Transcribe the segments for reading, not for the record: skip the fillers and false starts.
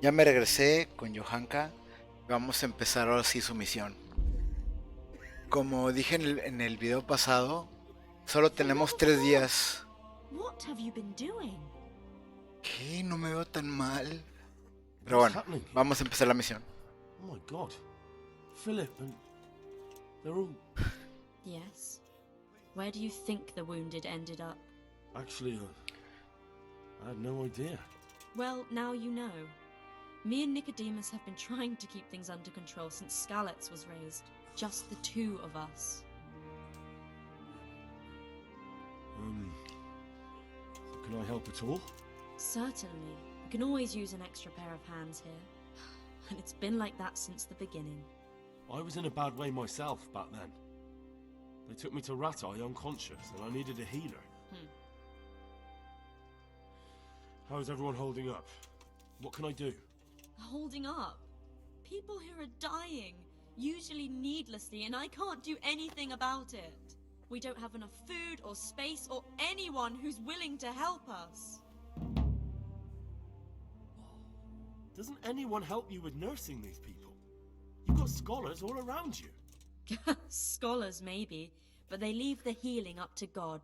Ya me regresé con Johanka. Vamos a empezar ahora sí su misión. Como dije en el video pasado, solo For tenemos love of 3 God, días. what have you been doing? ¿Qué? No me veo tan mal. Pero What's bueno, happening here? vamos a empezar la misión. Oh my god. Philip and... they're all... Yes. Where do you think the wounded ended up? Actually, I had no idea. Well, now you know. Me and Nicodemus have been trying to keep things under control since Skalitz was raised. Just the two of us. Can I help at all? Certainly. We can always use an extra pair of hands here. And it's been like that since the beginning. I was in a bad way myself back then. They took me to Ratai unconscious, and I needed a healer. How's everyone holding up? What can I do? Holding up. People here are dying, usually needlessly, and I can't do anything about it. We don't have enough food or space or anyone who's willing to help us. Doesn't anyone help you with nursing these people? You've got scholars all around you. Scholars, maybe, but they leave the healing up to God.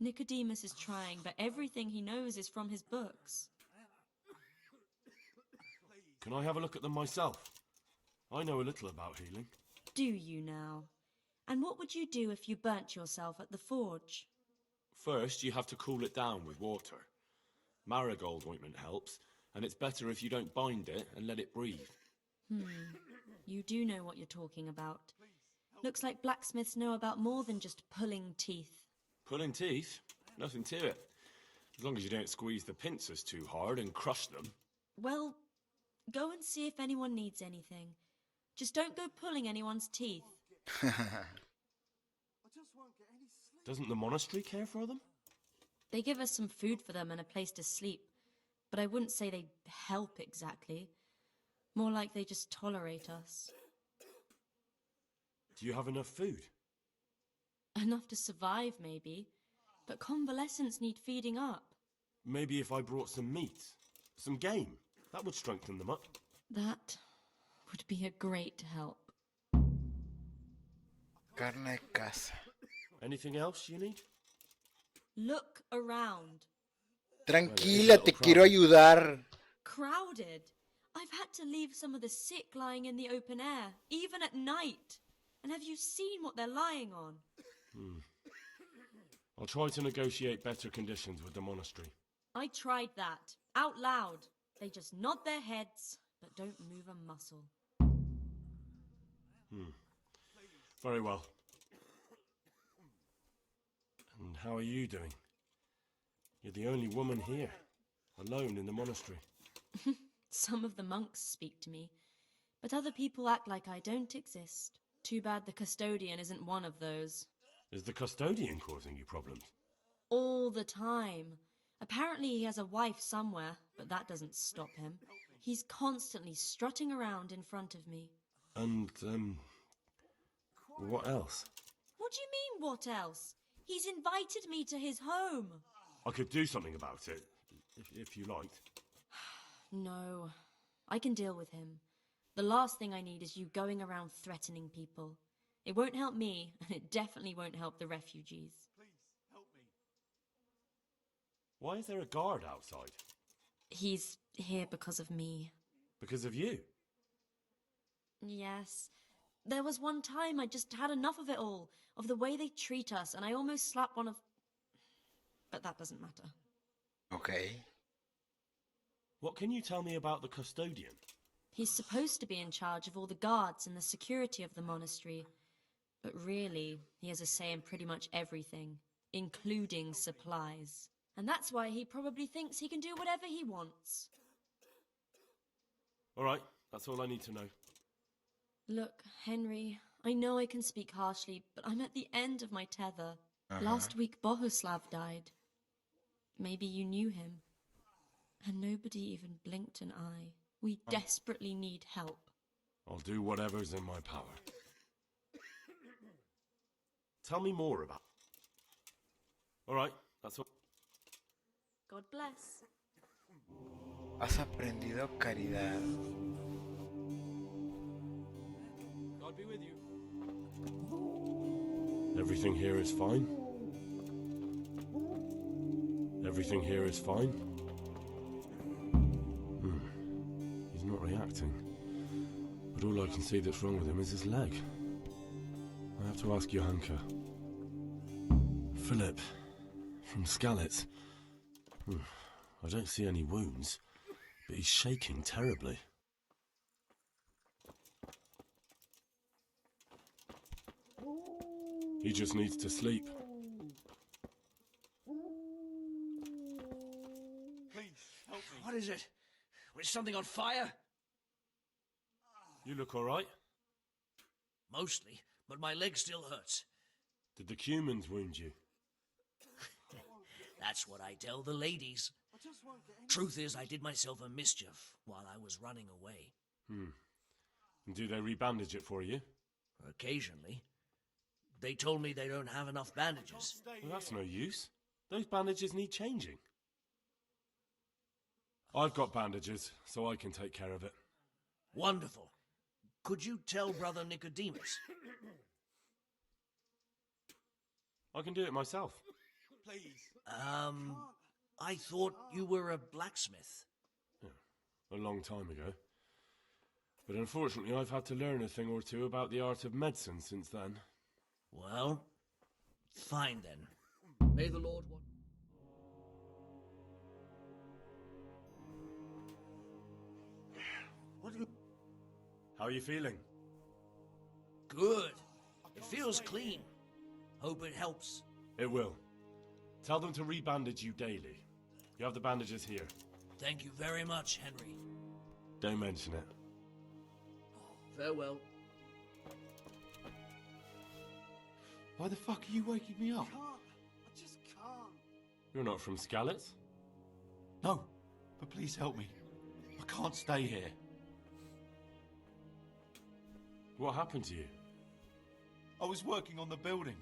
Nicodemus is trying, but everything he knows is from his books. Can I have a look at them myself? I know a little about healing. Do you now? And what would you do if you burnt yourself at the forge? First, you have to cool it down with water. Marigold ointment helps, and it's better if you don't bind it and let it breathe. You do know what you're talking about. Looks like blacksmiths know about more than just pulling teeth. Pulling teeth? Nothing to it. As long as you don't squeeze the pincers too hard and crush them. Well, go and see if anyone needs anything. Just don't go pulling anyone's teeth. Doesn't the monastery care for them? They give us some food for them and a place to sleep, but I wouldn't say they help exactly. More like they just tolerate us. Do you have enough food? Enough to survive, maybe, but convalescents need feeding up. Maybe if I brought some meat, some game, that would strengthen them up. That would be a great help. Carne de casa. Anything else you need? Look around. Tranquila, te quiero ayudar. Crowded. I've had to leave some of the sick lying in the open air, even at night. And have you seen what they're lying on? I'll try to negotiate better conditions with the monastery. I tried that, out loud. They just nod their heads, but don't move a muscle. Very well. And how are you doing? You're the only woman here, alone in the monastery. Some of the monks speak to me, but other people act like I don't exist. Too bad the custodian isn't one of those. Is the custodian causing you problems? All the time. Apparently he has a wife somewhere, but that doesn't stop him. He's constantly strutting around in front of me. And, what else? What do you mean, what else? He's invited me to his home. I could do something about it, if you liked. No, I can deal with him. The last thing I need is you going around threatening people. It won't help me, and it definitely won't help the refugees. Why is there a guard outside? He's here because of me. Because of you? Yes. There was one time I just had enough of it all, of the way they treat us, and I almost slapped one of... But that doesn't matter. Okay. What can you tell me about the custodian? He's supposed to be in charge of all the guards and the security of the monastery. But really, he has a say in pretty much everything, including supplies. And that's why he probably thinks he can do whatever he wants. All right, that's all I need to know. Look, Henry, I know I can speak harshly, but I'm at the end of my tether. Last week Bohuslav died. Maybe you knew him. And nobody even blinked an eye. We desperately need help. I'll do whatever's in my power. Tell me more about... All right, that's all. God bless. Has aprendido caridad. God be with you. Everything here is fine. Everything here is fine. He's not reacting. But all I can see that's wrong with him is his leg. I have to ask Johanka. Philip, from Skalitz. I don't see any wounds, but he's shaking terribly. He just needs to sleep. Please, help me. What is it? Was something on fire? You look all right? Mostly, but my leg still hurts. Did the humans wound you? That's what I tell the ladies. Truth is, I did myself a mischief while I was running away. And do they rebandage it for you? Occasionally. They told me they don't have enough bandages. Well, that's no use. Those bandages need changing. I've got bandages, so I can take care of it. Wonderful. Could you tell Brother Nicodemus? I can do it myself. Please. I thought you were a blacksmith. A long time ago. But unfortunately, I've had to learn a thing or two about the art of medicine since then. Well, fine then. May the Lord want... How are you feeling? Good. It feels clean. Hope it helps. It will. Tell them to rebandage you daily. You have the bandages here. Thank you very much, Henry. Don't mention it. Farewell. Why the fuck are you waking me up? I just can't. You're not from Skalitz? No, but please help me. I can't stay here. What happened to you? I was working on the building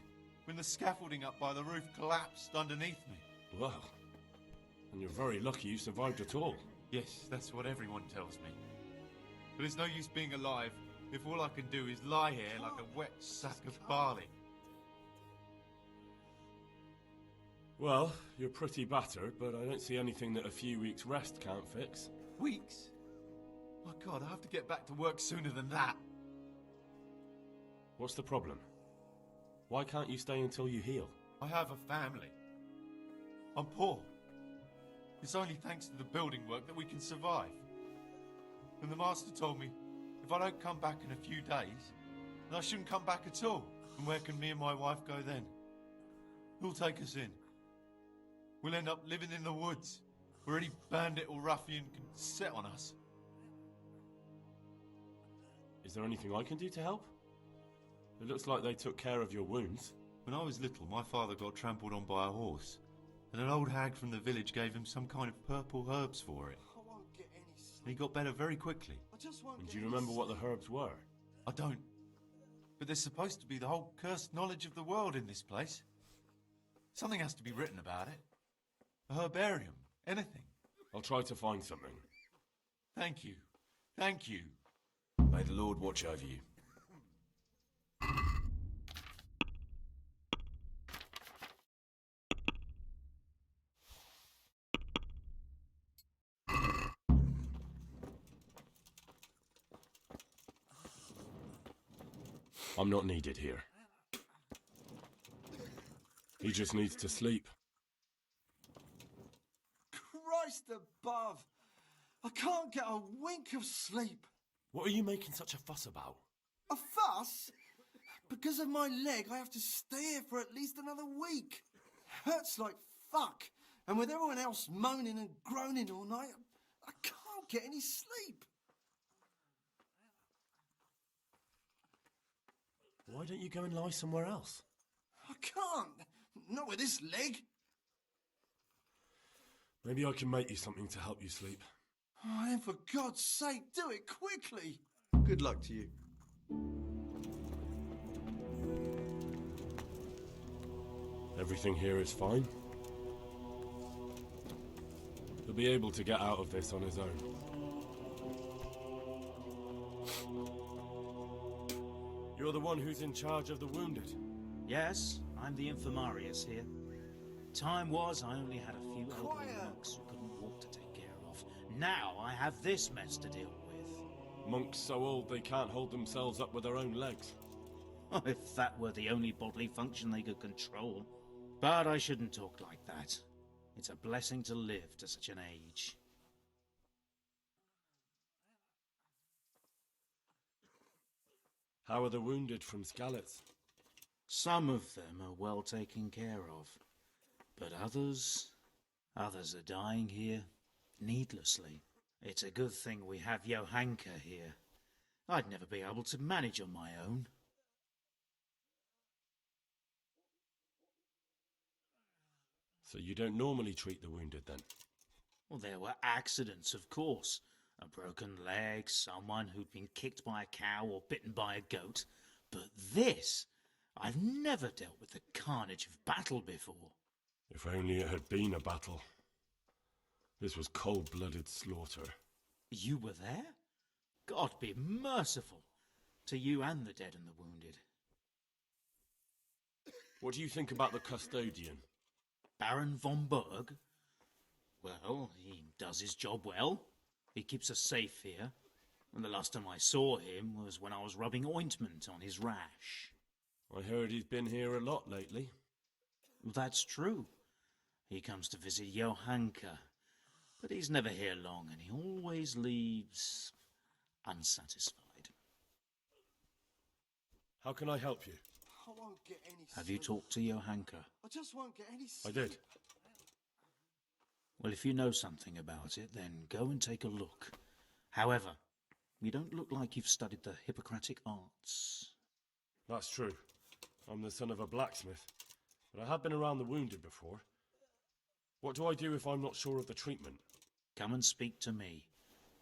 when the scaffolding up by the roof collapsed underneath me. Well, and you're very lucky you survived at all. Yes, that's what everyone tells me. But it's no use being alive if all I can do is lie here like a wet sack of barley. Well, you're pretty battered, but I don't see anything that a few weeks' rest can't fix. Weeks? My God, I have to get back to work sooner than that. What's the problem? Why can't you stay until you heal? I have a family. I'm poor. It's only thanks to the building work that we can survive. And the master told me, if I don't come back in a few days, then I shouldn't come back at all. And where can me and my wife go then? Who'll take us in? We'll end up living in the woods, where any bandit or ruffian can set on us. Is there anything I can do to help? It looks like they took care of your wounds. When I was little, my father got trampled on by a horse, and an old hag from the village gave him some kind of purple herbs for it. I won't get any sleep. And he got better very quickly. I just won't And get do you any remember what sleep. the herbs were? I don't. But there's supposed to be the whole cursed knowledge of the world in this place. Something has to be written about it. A herbarium. Anything. I'll try to find something. Thank you. Thank you. May the Lord watch over you. I'm not needed here. He just needs to sleep. Christ above! I can't get a wink of sleep. What are you making such a fuss about? A fuss? Because of my leg, I have to stay here for at least another week. Hurts like fuck. And with everyone else moaning and groaning all night, I can't get any sleep. Why don't you go and lie somewhere else? I can't. Not with this leg. Maybe I can make you something to help you sleep. Oh, then for God's sake, do it quickly. Good luck to you. Everything here is fine. He'll be able to get out of this on his own. You're the one who's in charge of the wounded? Yes, I'm the infirmarius here. Time was I only had a few elderly monks who couldn't walk to take care of. Now I have this mess to deal with. Monks so old they can't hold themselves up with their own legs. Oh, if that were the only bodily function they could control. But I shouldn't talk like that. It's a blessing to live to such an age. How are the wounded from Skalitz? Some of them are well taken care of. But others are dying here needlessly. It's a good thing we have Johanka here. I'd never be able to manage on my own. So you don't normally treat the wounded then? Well, there were accidents, of course. A broken leg, someone who'd been kicked by a cow or bitten by a goat. But this, I've never dealt with the carnage of battle before. If only it had been a battle. This was cold-blooded slaughter. You were there? God be merciful to you and the dead and the wounded. What do you think about the custodian? Baron von Berg? Well, he does his job well. He keeps us safe here. And the last time I saw him was when I was rubbing ointment on his rash. I heard he's been here a lot lately. That's true. He comes to visit Johanka. But he's never here long, and he always leaves unsatisfied. How can I help you? I won't get any Have you sleep. talked to Johanka? I just won't get any I sleep. did. Well, if you know something about it, then go and take a look. However, you don't look like you've studied the Hippocratic arts. That's true. I'm the son of a blacksmith. But I have been around the wounded before. What do I do if I'm not sure of the treatment? Come and speak to me.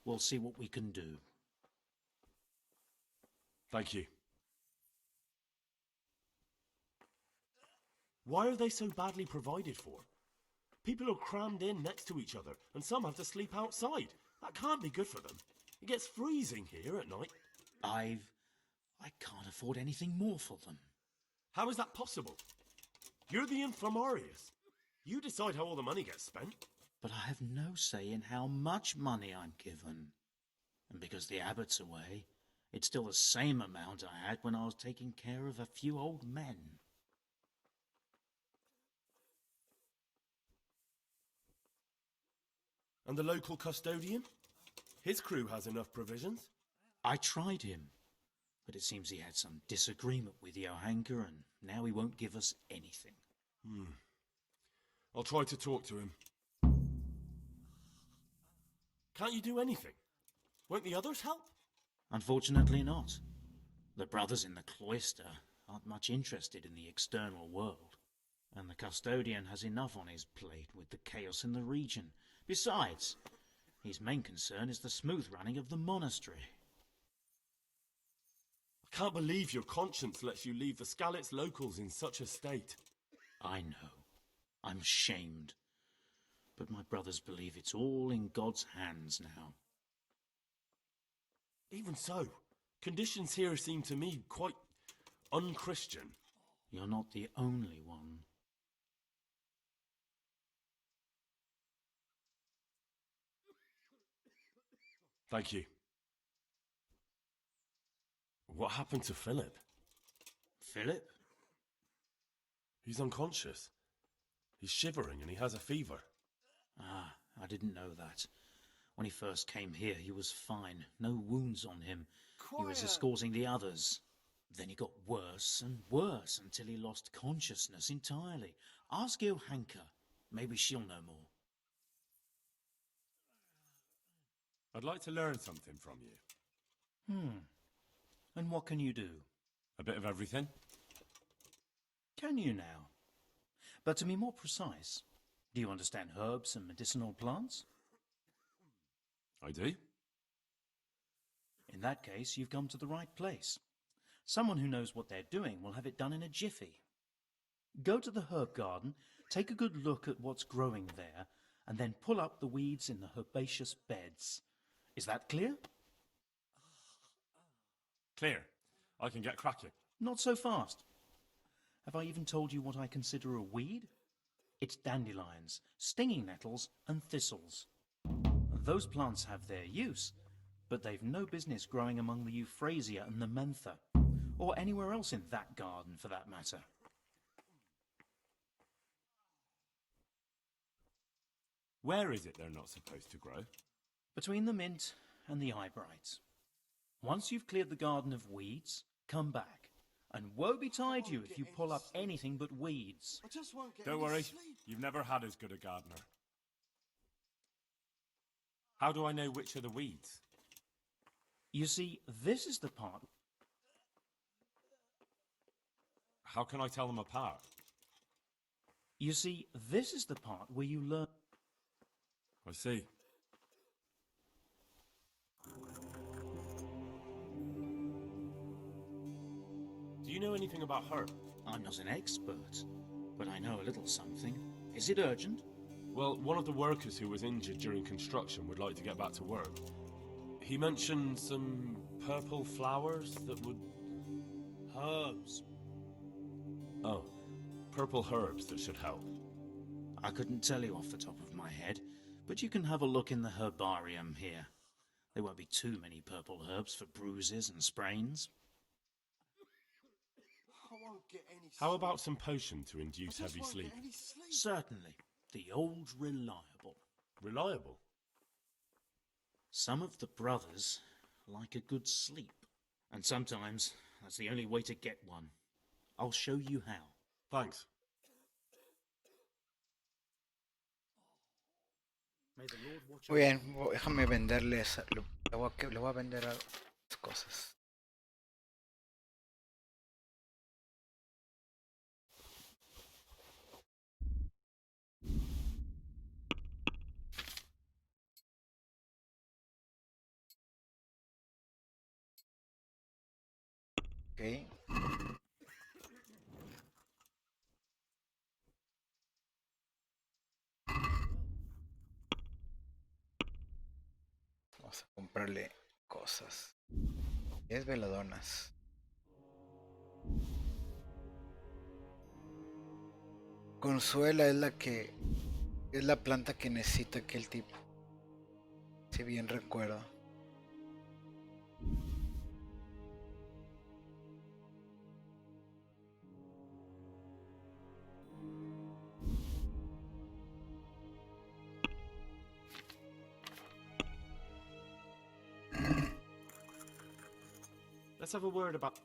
We'll see what we can do. Thank you. Why are they so badly provided for? People are crammed in next to each other, and some have to sleep outside. That can't be good for them. It gets freezing here at night. I can't afford anything more for them. How is that possible? You're the infirmarius. You decide how all the money gets spent. But I have no say in how much money I'm given. And because the abbot's away, it's still the same amount I had when I was taking care of a few old men. And the local custodian? His crew has enough provisions. I tried him, but it seems he had some disagreement with Johanka, and now he won't give us anything. I'll try to talk to him. Can't you do anything? Won't the others help? Unfortunately not. The brothers in the cloister aren't much interested in the external world, and the custodian has enough on his plate with the chaos in the region. Besides, his main concern is the smooth running of the monastery. I can't believe your conscience lets you leave the Skalitz locals in such a state. I know. I'm shamed. But my brothers believe it's all in God's hands now. Even so, conditions here seem to me quite unchristian. You're not the only one. Thank you. What happened to Philip? Philip? He's unconscious. He's shivering and he has a fever. Ah, I didn't know that. When he first came here, he was fine. No wounds on him. He was escorting the others. Then he got worse and worse until he lost consciousness entirely. Ask Johanka. Maybe she'll know more. I'd like to learn something from you. And what can you do? A bit of everything. Can you now? But to be more precise, do you understand herbs and medicinal plants? I do. In that case, you've come to the right place. Someone who knows what they're doing will have it done in a jiffy. Go to the herb garden, take a good look at what's growing there, and then pull up the weeds in the herbaceous beds. Is that clear? Clear. I can get cracking. Not so fast. Have I even told you what I consider a weed? It's dandelions, stinging nettles, and thistles. Those plants have their use, but they've no business growing among the euphrasia and the mentha, or anywhere else in that garden for that matter. Where is it they're not supposed to grow? Between the mint and the eyebrights. Once you've cleared the garden of weeds, come back. And woe betide you if you pull up anything but weeds. I just won't get Don't any worry, sleep. you've never had as good a gardener. How do I know which are the weeds? You see, this is the part. How can I tell them apart? You see, this is the part where you learn. I see. Do you know anything about her? I'm not an expert, but I know a little something. Is it urgent? Well, one of the workers who was injured during construction would like to get back to work. He mentioned some purple flowers that would... Herbs. Oh, purple herbs that should help. I couldn't tell you off the top of my head, but you can have a look in the herbarium here. There won't be too many purple herbs for bruises and sprains. I won't get any How sleep. about some potion to I induce just heavy won't sleep? get any sleep. Certainly. The old reliable. Reliable? Some of the brothers like a good sleep. And sometimes that's the only way to get one. I'll show you how. Thanks. May the Lord watch Muy bien, déjame venderles. Le voy a vender las cosas. Ok. Vamos a comprarle cosas. 10 veladonas. Consuela es la planta que necesita aquel tipo. Si bien recuerdo. Let's have a word about...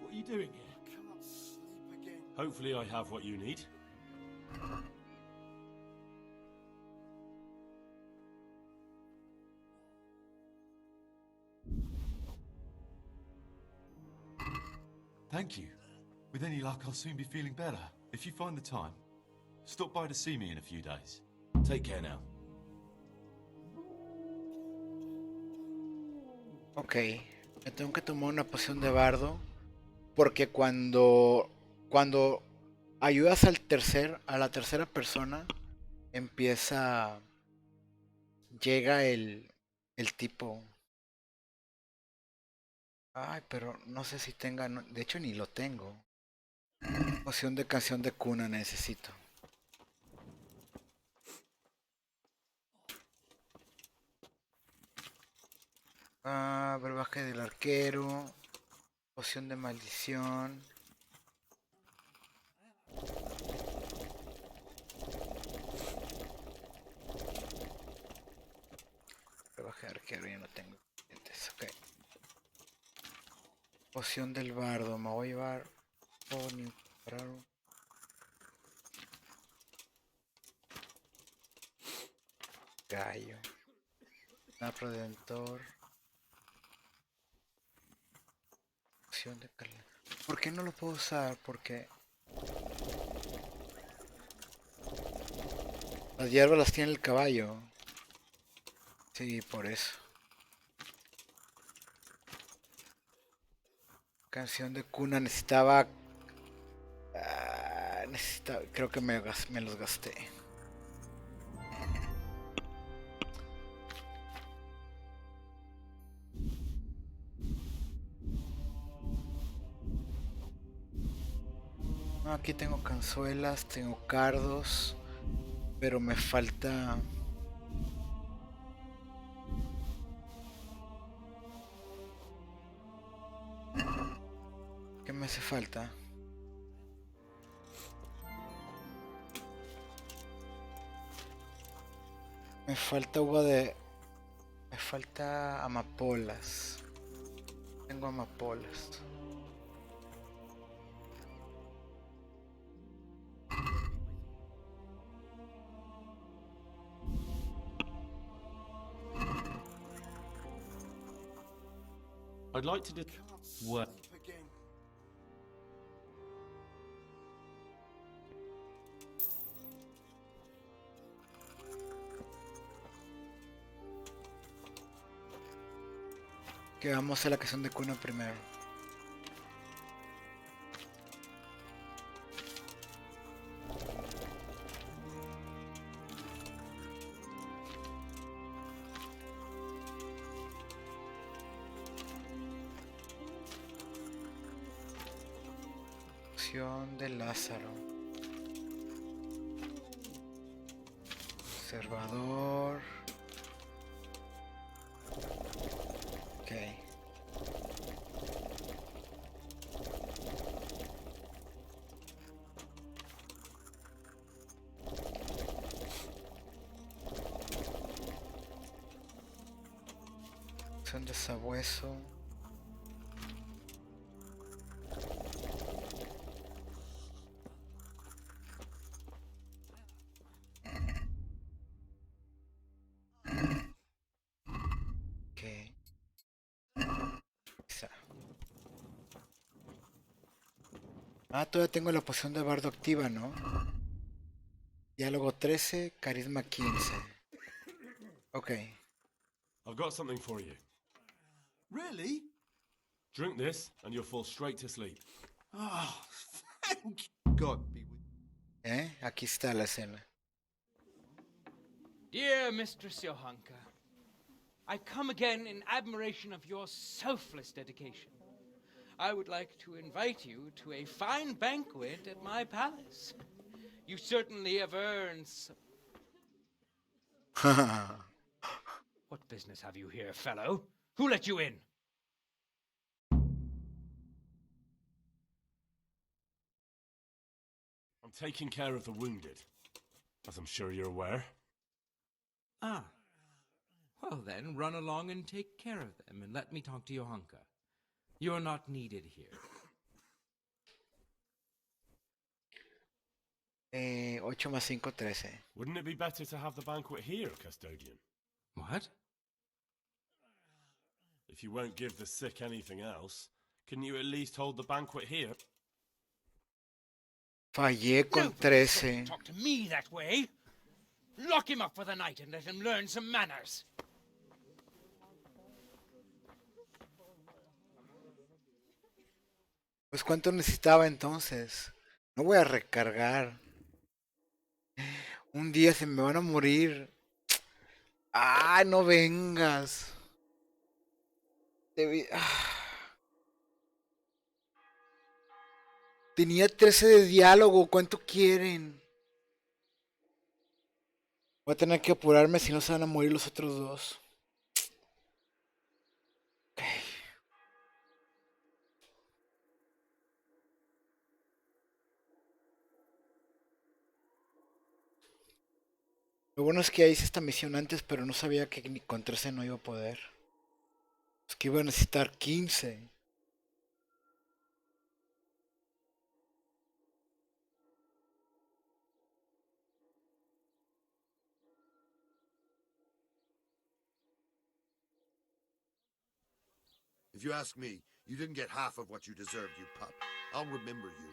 What are you doing here? I can't sleep again. Hopefully I have what you need. Thank you. With any luck, I'll soon be feeling better. If you find the time, stop by to see me in a few days. Take care now. Ok, me tengo que tomar una poción de bardo porque cuando ayudas a la tercera persona llega el tipo. Ay, pero no sé si tenga, de hecho ni lo tengo. Poción de canción de cuna necesito. Brebaje del arquero. Poción de maldición. Poción del bardo. Me voy a llevar. Oh, ni parar un gallo. Snap redentor. Poción de calidad. ¿Por qué no lo puedo usar? Porque las hierbas las tiene el caballo. Sí, por eso. Canción de cuna. Necesitaba... creo que me los gasté. No, aquí tengo canzuelas, tengo cardos, pero me falta... ¿Qué me hace falta? Me falta uva de... Me falta amapolas. Tengo amapolas. I'd like to do... What? Again. Que vamos a la canción de cuna primero. Poción de Lázaro. Observador. Ok. Poción de sabueso. Ah, todavía tengo la poción de bardo activa, ¿no? Diálogo 13, carisma 15. Ok. I've got something for you. Really? Drink this, and you'll fall straight to sleep. Oh, thank God be with Aquí está la escena. Dear Mistress Johanka, I come again in admiration of your selfless dedication. I would like to invite you to a fine banquet at my palace. You certainly have earned some... What business have you here, fellow? Who let you in? I'm taking care of the wounded, as I'm sure you're aware. Ah. Well then, run along and take care of them, and let me talk to Johanka. You're not needed here. 8 más 5, 13. Wouldn't it be better to have the banquet here, Custodian? What? If you won't give the sick anything else, can you at least hold the banquet here? Fallé con Nobody's going 13. to talk to me that way. Lock him up for the night and let him learn some manners. Pues cuánto necesitaba entonces. No voy a recargar. Un día se me van a morir. Ah, no vengas. Tenía 13 de diálogo. ¿Cuánto quieren? Voy a tener que apurarme si no se van a morir los otros dos. Ok. Lo bueno es que ya hice esta misión antes, pero no sabía que ni con 13 no iba a poder. Es que iba a necesitar 15. If you ask me, you didn't get half of what you deserved, you pup. I'll remember you.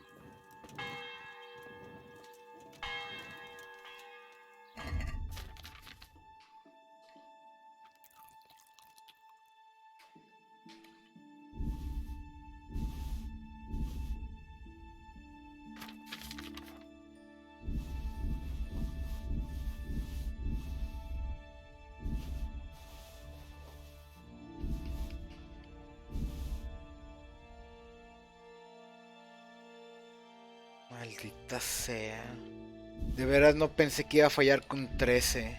Maldita sea. De veras no pensé que iba a fallar con 13.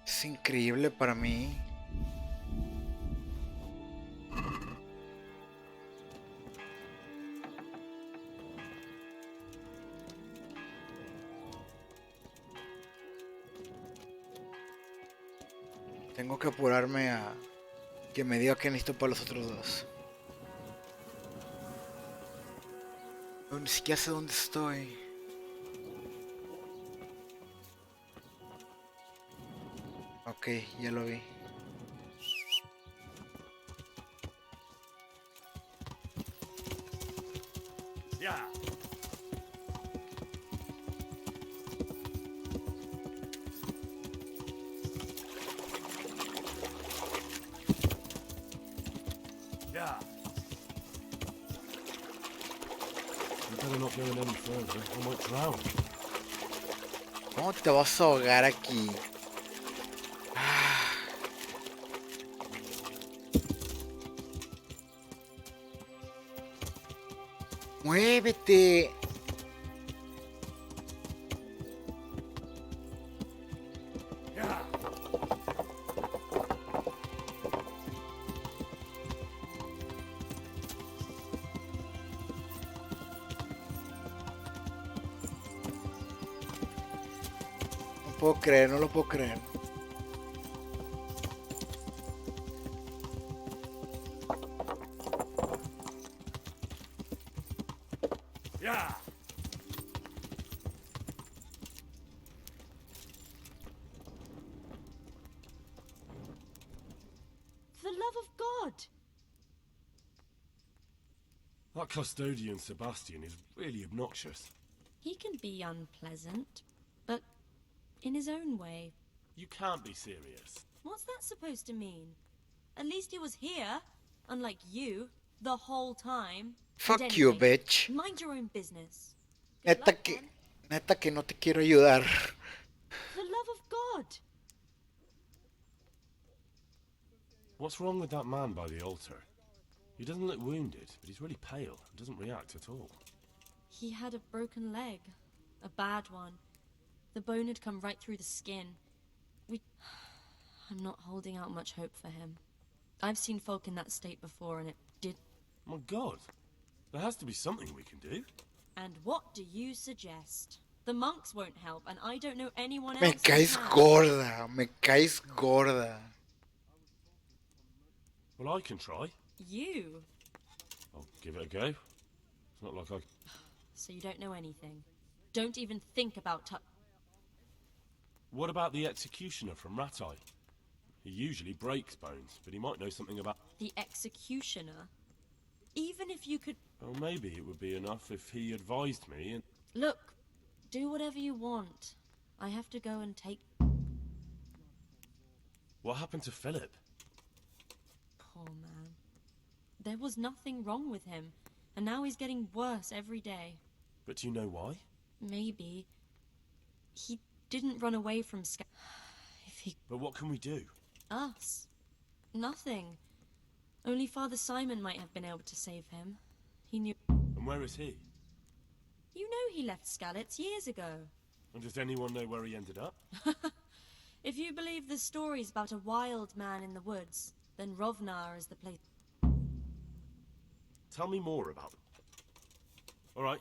Es increíble para mí. Tengo que apurarme a que me diga qué necesito para los otros dos. No, ni siquiera sé dónde estoy. Ok, ya lo vi. Yeah. Yeah. You better not go any further. I might drown. ¿Cómo te vas a ahogar aquí? ¡Muévete! No puedo creer, no lo puedo creer. Yeah. For the love of God! That custodian Sebastian is really obnoxious. He can be unpleasant, but in his own way. You can't be serious. What's that supposed to mean? At least he was here, unlike you, the whole time. Fuck And you, anyway, bitch. Mind your own business. Neta que no te quiero ayudar. For the love of God! What's wrong with that man by the altar? He doesn't look wounded, but he's really pale and doesn't react at all. He had a broken leg. A bad one. The bone had come right through the skin. I'm not holding out much hope for him. I've seen folk in that state before and it did... My God. There has to be something we can do. And what do you suggest? The monks won't help, and I don't know anyone Me else. caes gorda, me caes gorda. Well, I can try. You? I'll give it a go. It's not like I... So you don't know anything. Don't even think about What about the executioner from Ratai? He usually breaks bones, but he might know something about... the executioner? Even if you could... Well, maybe it would be enough if he advised me and... Look, do whatever you want. I have to go and take... What happened to Philip? Poor man. There was nothing wrong with him, and now he's getting worse every day. But do you know why? Maybe. He didn't run away from If he... But what can we do? Us? Nothing. Only Father Simon might have been able to save him. He knew... And where is he? You know he left Skalitz years ago. And does anyone know where he ended up? If you believe the stories about a wild man in the woods, then Rovnar is the place. Tell me more about them. All right.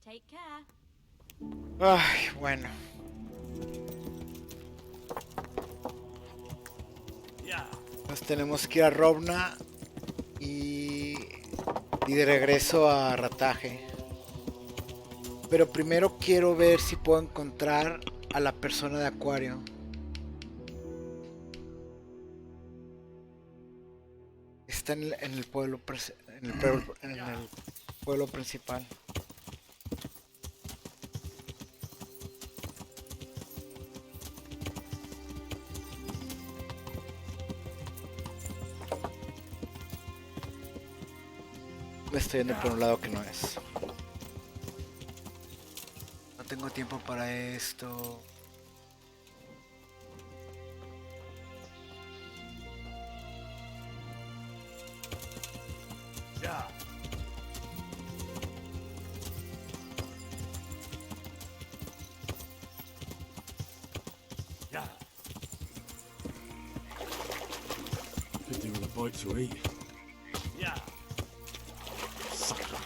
Take care. Ay, bueno. Yeah. Nos tenemos que ir a Rovna y de regreso a Rataje. Pero primero quiero ver si puedo encontrar a la persona de Acuario. está en el pueblo en el pueblo principal. Me estoy yendo por un lado que no es. No tengo tiempo para esto. Ya. Ya. Could do with a bite to eat. Yeah. Sucker.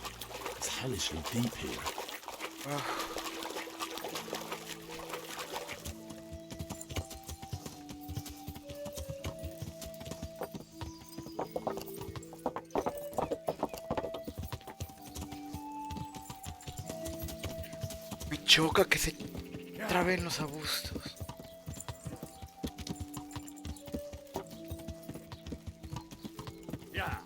It's hellishly deep here. Me choca que se traben los arbustos. Yeah.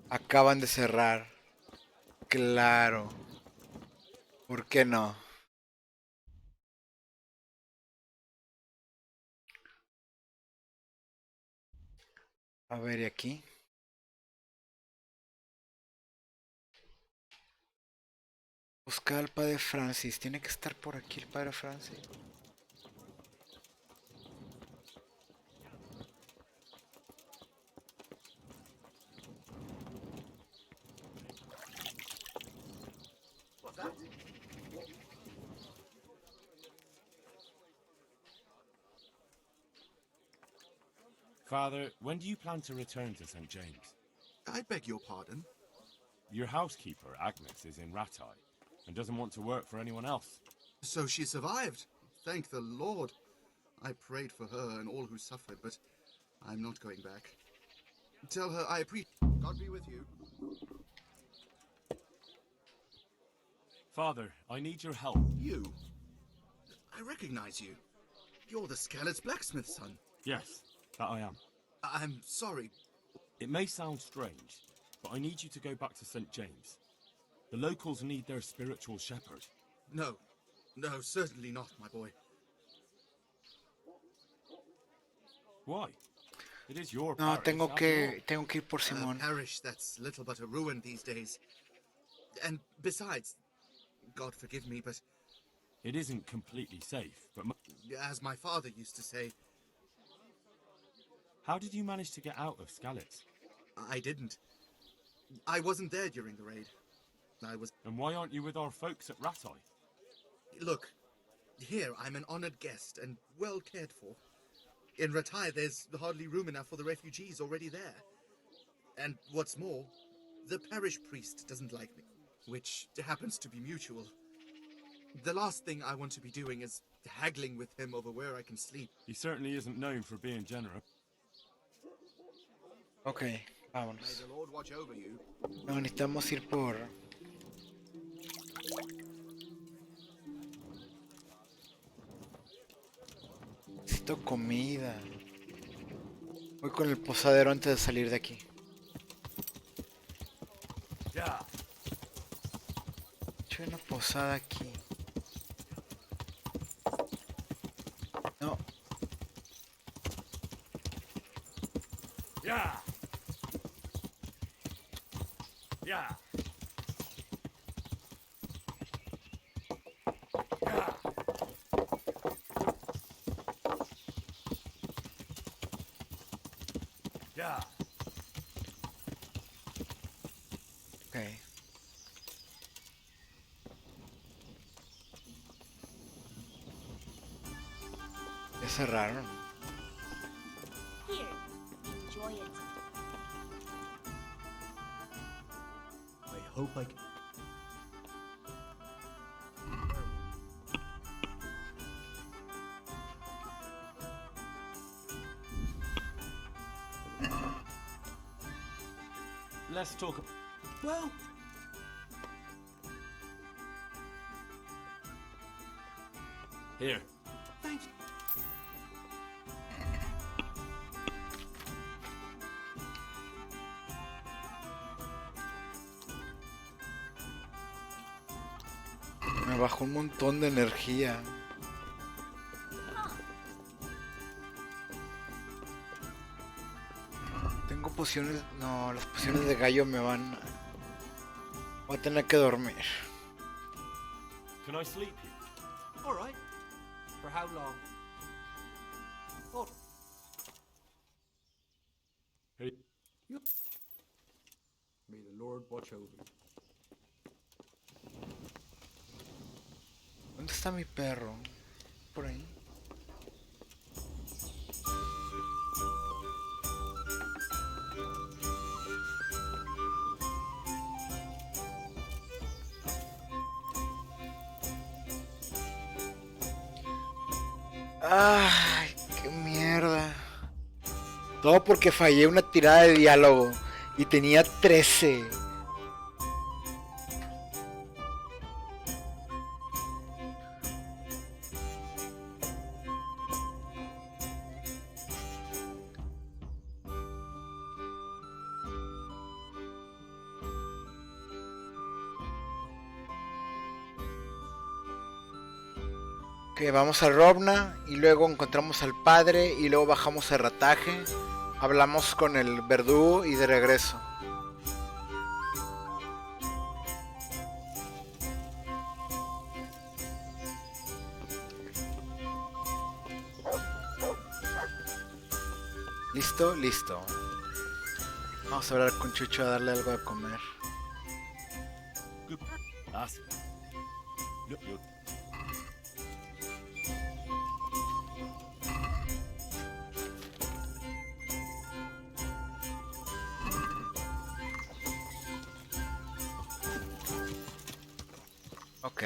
Acaban de cerrar. Claro. ¿Por qué no? A ver, ¿y aquí? Buscar al padre Francis. Tiene que estar por aquí el padre Francis. Father, when do you plan to return to St. James? I beg your pardon. Your housekeeper, Agnes, is in Rattay and doesn't want to work for anyone else. So she survived. Thank the Lord. I prayed for her and all who suffered, but I'm not going back. Tell her I appreciate. God be with you. Father, I need your help. You? I recognize you. You're the Scarlet's blacksmith's son. Yes, that I am. I'm sorry. It may sound strange, but I need you to go back to St. James. The locals need their spiritual shepherd. No. No, certainly not, my boy. Why? It is your No, parish, tengo after que ir por Simón. A parish that's little but a ruin these days. And besides, God forgive me, but all. It isn't completely safe, but as my father used to say, how did you manage to get out of Skalitz? I didn't. I wasn't there during the raid. I was... And why aren't you with our folks at Rattay? Look, here I'm an honored guest and well cared for. In Rattay, there's hardly room enough for the refugees already there. And what's more, the parish priest doesn't like me, which happens to be mutual. The last thing I want to be doing is haggling with him over where I can sleep. He certainly isn't known for being generous. Ok, May vámonos. the Lord watch over you. No, necesitamos ir por... Necesito comida. Voy con el posadero antes de salir de aquí. Yeah. Hay una posada aquí. No. Yeah. Yeah. Yeah. Yeah. Ok. Ya cerraron. Here, enjoy it. I hope I can. Let's talk. Well, Here. Thanks. Me bajó un montón de energía. Tengo pociones... No, las pociones de gallo me van... Voy a tener que dormir. Can I sleep here? All right. For how long? Oh, Hey. may the Lord watch over you. ¿Dónde está mi perro? Por ahí. Ay, qué mierda. Todo porque fallé una tirada de diálogo y tenía 13. Que vamos a Rovna y luego encontramos al padre y luego bajamos a Rataje. Hablamos con el verdugo y de regreso. ¿Listo? Listo. Vamos a hablar con Chucho a darle algo de comer. Ok.